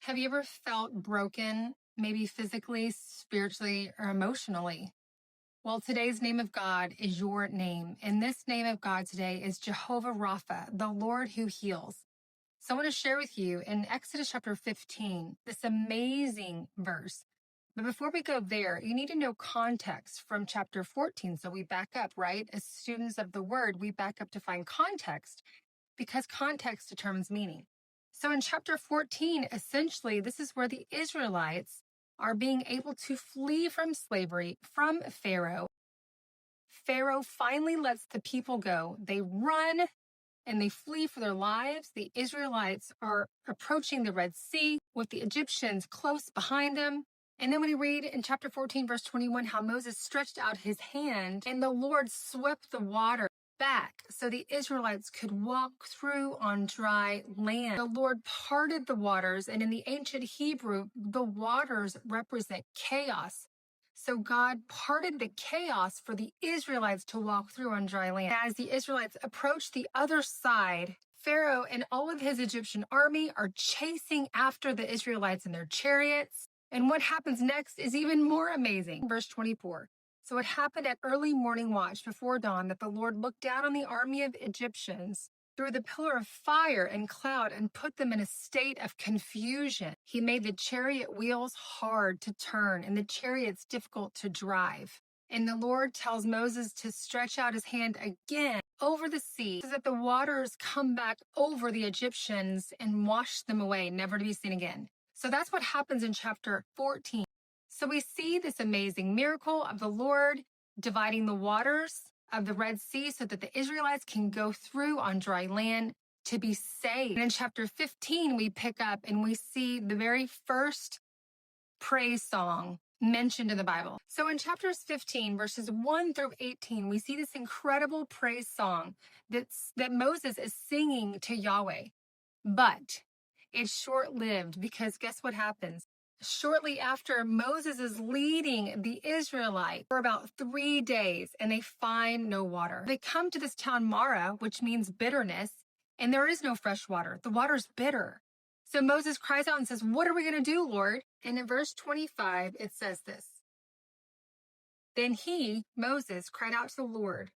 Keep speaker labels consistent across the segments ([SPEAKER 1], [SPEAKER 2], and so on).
[SPEAKER 1] Have you ever felt broken, maybe physically, spiritually, or emotionally? Well, today's name of God is your name. And this name of God today is Jehovah Rapha, the Lord who heals. So I want to share with you in Exodus chapter 15, this amazing verse. But before we go there, you need to know context from chapter 14. So we back up, right? As students of the word, we back up to find context because context determines meaning. So in chapter 14, essentially, this is where the Israelites are being able to flee from slavery from Pharaoh. Pharaoh finally lets the people go. They run and they flee for their lives. The Israelites are approaching the Red Sea with the Egyptians close behind them. And then when you read in chapter 14, verse 21, how Moses stretched out his hand and the Lord swept the water back so the Israelites could walk through on dry land. The Lord parted the waters, and in the ancient Hebrew, the waters represent chaos. So God parted the chaos for the Israelites to walk through on dry land. As the Israelites approach the other side, Pharaoh and all of his Egyptian army are chasing after the Israelites in their chariots. And what happens next is even more amazing. Verse 24. So it happened at early morning watch before dawn that the Lord looked down on the army of Egyptians through the pillar of fire and cloud and put them in a state of confusion. He made the chariot wheels hard to turn and the chariots difficult to drive. And the Lord tells Moses to stretch out his hand again over the sea so that the waters come back over the Egyptians and wash them away, never to be seen again. So that's what happens in chapter 14. So we see this amazing miracle of the Lord dividing the waters of the Red Sea so that the Israelites can go through on dry land to be saved. And in chapter 15, we pick up and we see the very first praise song mentioned in the Bible. So in chapters 15, verses 1 through 18, we see this incredible praise song that Moses is singing to Yahweh. But it's short-lived because guess what happens? Shortly after, Moses is leading the Israelites for about 3 days and they find no water. They come to this town Mara, which means bitterness, and there is no fresh water. The water's bitter. So Moses cries out and says, "What are we going to do, Lord?" And in verse 25, it says this. Then he, Moses, cried out to the Lord,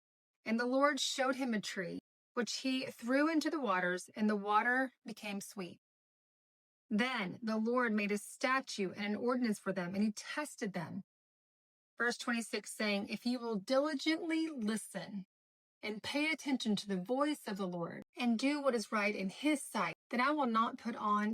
[SPEAKER 1] and the Lord showed him a tree, which he threw into the waters, and the water became sweet. Then the Lord made a statute and an ordinance for them, and he tested them. Verse 26 saying, "If you will diligently listen and pay attention to the voice of the Lord and do what is right in his sight, then I will not put on